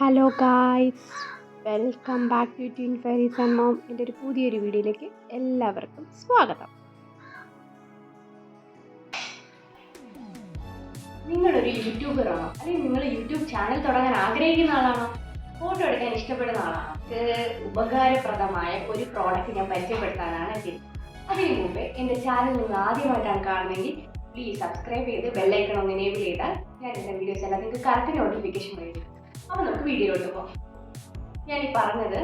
Hello guys, welcome back to twin fairies and mom. എൻ്റെ ഒരു പുതിയൊരു വീഡിയോയിലേക്ക് എല്ലാവർക്കും സ്വാഗതം. നിങ്ങളൊരു യൂട്യൂബറാണോ, അല്ലെങ്കിൽ നിങ്ങൾ യൂട്യൂബ് ചാനൽ തുടങ്ങാൻ ആഗ്രഹിക്കുന്ന ആളാണോ, ഫോട്ടോ എടുക്കാൻ ഇഷ്ടപ്പെടുന്ന ആളാണോ? ഉപകാരപ്രദമായ ഒരു പ്രോഡക്റ്റ് ഞാൻ പരിചയപ്പെടുത്താനാണ് എത്തിയത്. അതിനു മുമ്പേ എൻ്റെ ചാനൽ നിങ്ങൾ ആദ്യമായിട്ടാണ് കാണുന്നതെങ്കിൽ പ്ലീസ് സബ്സ്ക്രൈബ് ചെയ്ത് ബെല്ലൈക്കൺ ഒന്ന് എനേബിൾ ചെയ്താൽ ഞാൻ എൻ്റെ വീഡിയോസ് എല്ലാം നിങ്ങൾക്ക് കറക്റ്റ് നോട്ടിഫിക്കേഷൻ വരും. അപ്പോൾ നമുക്ക് വീഡിയോയിലോട്ട് പോകാം. ഞാൻ ഈ പറഞ്ഞത്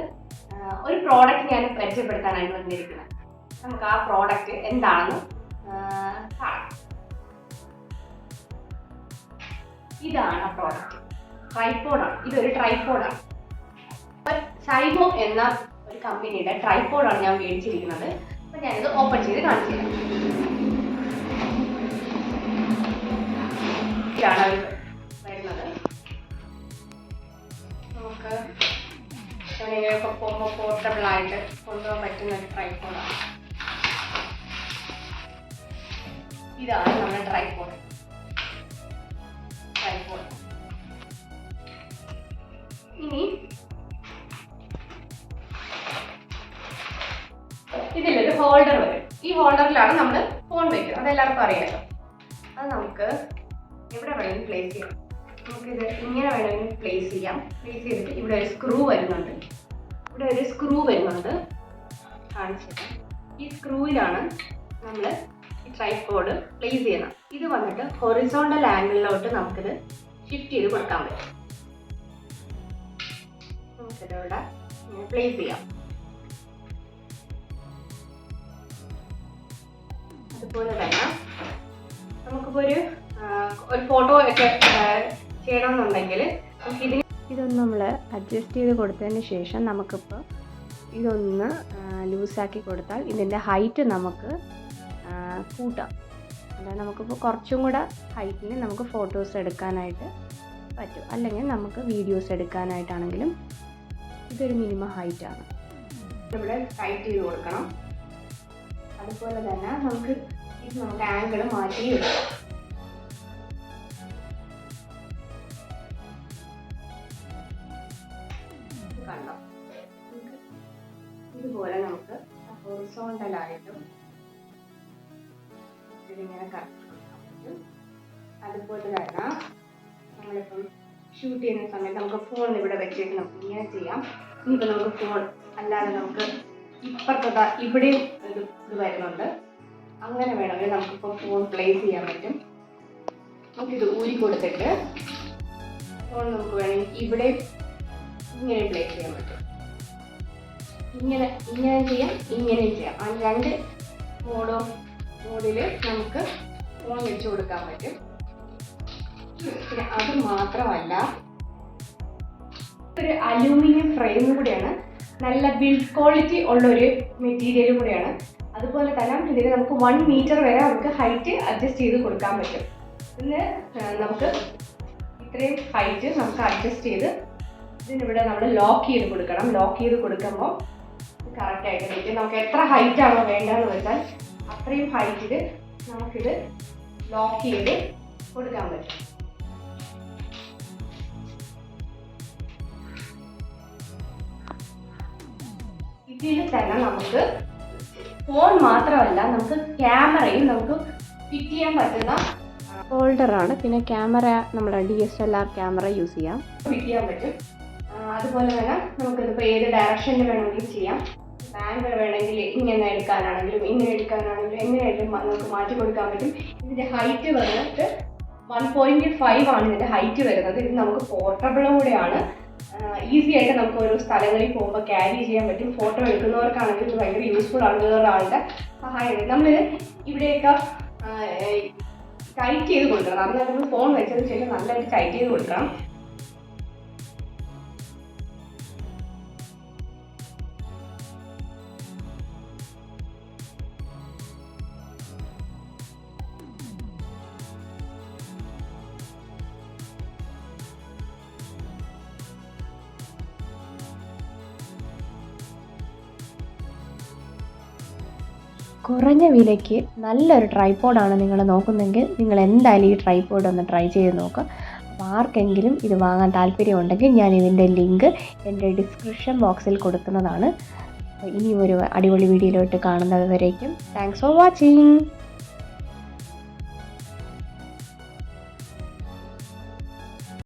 ഒരു പ്രോഡക്റ്റ് ഞാൻ പരിചയപ്പെടുത്താനാണ് വന്നിരിക്കുന്നത്. നമുക്ക് ആ പ്രോഡക്റ്റ് എന്താണെന്ന് കാണാം. ഇതാണ് ആ പ്രോഡക്റ്റ്. ട്രൈപോഡാണ്. ഇതൊരു ട്രൈപോഡാണ്. സൈമോ എന്ന ഒരു കമ്പനിയുടെ ട്രൈപോഡാണ് ഞാൻ മേടിച്ചിരിക്കുന്നത്. അപ്പം ഞാനിത് ഓപ്പൺ ചെയ്ത് കാണിച്ചു തരാം. ഇതാണ് അവർ വരുന്നത്. നമുക്ക് എവിടെയെങ്കിലുമൊക്കെ പോകുമ്പോൾ പോർട്ടബിളായിട്ട് കൊണ്ടുപോകാൻ പറ്റുന്ന ഒരു ട്രൈപോഡാണ്. ഇതാണ് നമ്മുടെ ട്രൈപോഡ്. ഇനി ഇതിലൊരു ഹോൾഡർ വരും. ഈ ഹോൾഡറിലാണ് നമ്മൾ ഫോൺ വെക്കുന്നത്. അതെല്ലാവർക്കും അറിയാമല്ലോ. അത് നമുക്ക് എവിടെ വേണമെങ്കിലും പ്ലേസ് ചെയ്യാം. നമുക്കിത് ഇങ്ങനെ വേണമെങ്കിൽ പ്ലേസ് ചെയ്യാം. പ്ലേസ് ചെയ്തിട്ട് ഇവിടെ ഒരു സ്ക്രൂ വരുന്നുണ്ട്. കാണിച്ചിട്ട് ഈ സ്ക്രൂവിലാണ് നമ്മൾ ഈ ട്രൈപോഡ് പ്ലേസ് ചെയ്യുന്നത്. ഇത് വന്നിട്ട് ഹൊറിസോണ്ടൽ ആംഗിളിലോട്ട് നമുക്കിത് ഷിഫ്റ്റ് ചെയ്ത് കൊടുക്കാൻ പറ്റും. നമുക്കിതിവിടെ ഇങ്ങനെ പ്ലേസ് ചെയ്യാം. അതുപോലെ തന്നെ നമുക്കിപ്പോൾ ഒരു ഫോട്ടോ ഒക്കെ ചെയ്യണമെന്നുണ്ടെങ്കിൽ ഇതൊന്ന് നമ്മൾ അഡ്ജസ്റ്റ് ചെയ്ത് കൊടുത്തതിന് ശേഷം നമുക്കിപ്പോൾ ഇതൊന്ന് ലൂസാക്കി കൊടുത്താൽ ഇതിൻ്റെ ഹൈറ്റ് നമുക്ക് കൂട്ടാം. അതായത് നമുക്കിപ്പോൾ കുറച്ചും കൂടെ ഹൈറ്റിൽ നമുക്ക് ഫോട്ടോസ് എടുക്കാനായിട്ട് പറ്റും. അല്ലെങ്കിൽ നമുക്ക് വീഡിയോസ് എടുക്കാനായിട്ടാണെങ്കിലും ഇതൊരു മിനിമം ഹൈറ്റാണ്. ഇവിടെ ടൈറ്റ് ചെയ്ത് കൊടുക്കണം. അതുപോലെ തന്നെ നമുക്ക് ആംഗിൾ മാറ്റി വെക്കാം. കണ്ടോ, ഇതുപോലെ നമുക്ക് ഹൊറിസോണ്ടലായിട്ടും ഇതിങ്ങനെ കറക്റ്റ് കൊടുക്കാൻ പറ്റും. അതുപോലെ തന്നെ നമ്മളിപ്പം ഷൂട്ട് ചെയ്യുന്ന സമയത്ത് നമുക്ക് ഫോൺ ഇവിടെ വെച്ചിട്ട് നമുക്ക് ഇങ്ങനെ ചെയ്യാം. ഇനിയിപ്പോൾ നമുക്ക് ഫോൺ അല്ലാതെ നമുക്ക് ഇപ്പുറത്തെ ഇവിടെയും ഇത് വരുന്നുണ്ട്. അങ്ങനെ വേണമെങ്കിൽ നമുക്കിപ്പോൾ ഫോൺ പ്ലേസ് ചെയ്യാൻ പറ്റും. നമുക്കിത് ഊരി കൊടുത്തിട്ട് ഫോൺ നമുക്ക് വേണമെങ്കിൽ ഇവിടെ ഇങ്ങനെ പ്ലേസ് ചെയ്യാൻ പറ്റും. ഇങ്ങനെ ചെയ്യാം, ഇങ്ങനെയും ചെയ്യാം. ആ രണ്ട് മോഡിൽ നമുക്ക് ഫോൺ വെച്ച് കൊടുക്കാൻ പറ്റും. പിന്നെ അത് മാത്രമല്ല, ഒരു അലൂമിനിയം ഫ്രെയിം കൂടിയാണ്. നല്ല ബിൽഡ് ക്വാളിറ്റി ഉള്ളൊരു മെറ്റീരിയൽ കൂടിയാണ്. അതുപോലെ തന്നെ ഇതിന് നമുക്ക് 1 മീറ്റർ വരെ നമുക്ക് ഹൈറ്റ് അഡ്ജസ്റ്റ് ചെയ്ത് കൊടുക്കാൻ പറ്റും. ഇതിന് നമുക്ക് ഇത്രയും ഹൈറ്റ് നമുക്ക് അഡ്ജസ്റ്റ് ചെയ്ത് ഇതിനിവിടെ നമ്മൾ ലോക്ക് ചെയ്ത് കൊടുക്കണം. ലോക്ക് ചെയ്ത് കൊടുക്കുമ്പോൾ കറക്റ്റായിട്ട് പറ്റും. നമുക്ക് എത്ര ഹൈറ്റ് ആണോ വേണ്ടതെന്ന് വെച്ചാൽ അത്രയും ഹൈറ്റിൽ നമുക്കിത് ലോക്ക് ചെയ്ത് കൊടുക്കാൻ പറ്റും. ഇതിൽ തന്നെ നമുക്ക് ഫോൺ മാത്രമല്ല, നമുക്ക് ക്യാമറയും നമുക്ക് ഫിറ്റ് ചെയ്യാൻ പറ്റുന്ന ഹോൾഡറാണ്. പിന്നെ ക്യാമറ നമ്മുടെ DSLR ക്യാമറ യൂസ് ചെയ്യാം, ഫിറ്റ് ചെയ്യാൻ പറ്റും. അതുപോലെ തന്നെ നമുക്കിതിപ്പോൾ ഏത് ഡയറക്ഷനിൽ വേണമെങ്കിലും ചെയ്യാം. ആംഗിൾ വേണമെങ്കിൽ ഇങ്ങനെ എടുക്കാനാണെങ്കിലും ഇങ്ങനെ എടുക്കാനാണെങ്കിലും എങ്ങനെയായിട്ടും നമുക്ക് മാറ്റി കൊടുക്കാൻ പറ്റും. ഇതിൻ്റെ ഹൈറ്റ് വന്നിട്ട് 1.5 ആണ് ഇതിൻ്റെ ഹൈറ്റ് വരുന്നത്. ഇത് നമുക്ക് പോർട്ടബിളും കൂടെയാണ്. ഈസി ആയിട്ട് നമുക്ക് ഓരോ സ്ഥലങ്ങളിൽ പോകുമ്പോൾ ക്യാരി ചെയ്യാൻ പറ്റും. ഫോട്ടോ എടുക്കുന്നവർക്കാണെങ്കിൽ ഇത് ഭയങ്കര യൂസ്ഫുൾ ആണ്. വേറൊരാളുടെ സഹായം നമ്മളിത് ഇവിടെയൊക്കെ ടൈറ്റ് ചെയ്ത് കൊടുക്കണം. നന്നായിട്ട് നമ്മൾ ഫോൺ വെച്ചതിന് ശേഷം നല്ലതായിട്ട് ടൈറ്റ് ചെയ്ത് കൊടുക്കണം. കുറഞ്ഞ വിലയ്ക്ക് നല്ലൊരു ട്രൈപോഡാണ് നിങ്ങൾ നോക്കുന്നെങ്കിൽ നിങ്ങൾ എന്തായാലും ഈ ട്രൈപോഡ് ഒന്ന് ട്രൈ ചെയ്ത് നോക്കുക. അപ്പോൾ ആർക്കെങ്കിലും ഇത് വാങ്ങാൻ താല്പര്യമുണ്ടെങ്കിൽ ഞാൻ ഇതിൻ്റെ ലിങ്ക് എൻ്റെ ഡിസ്ക്രിപ്ഷൻ ബോക്സിൽ കൊടുക്കുന്നതാണ്. ഇനിയും ഒരു അടിപൊളി വീഡിയോയിലോട്ട് കാണുന്നത് വരേക്കും താങ്ക്സ് ഫോർ വാച്ചിങ്.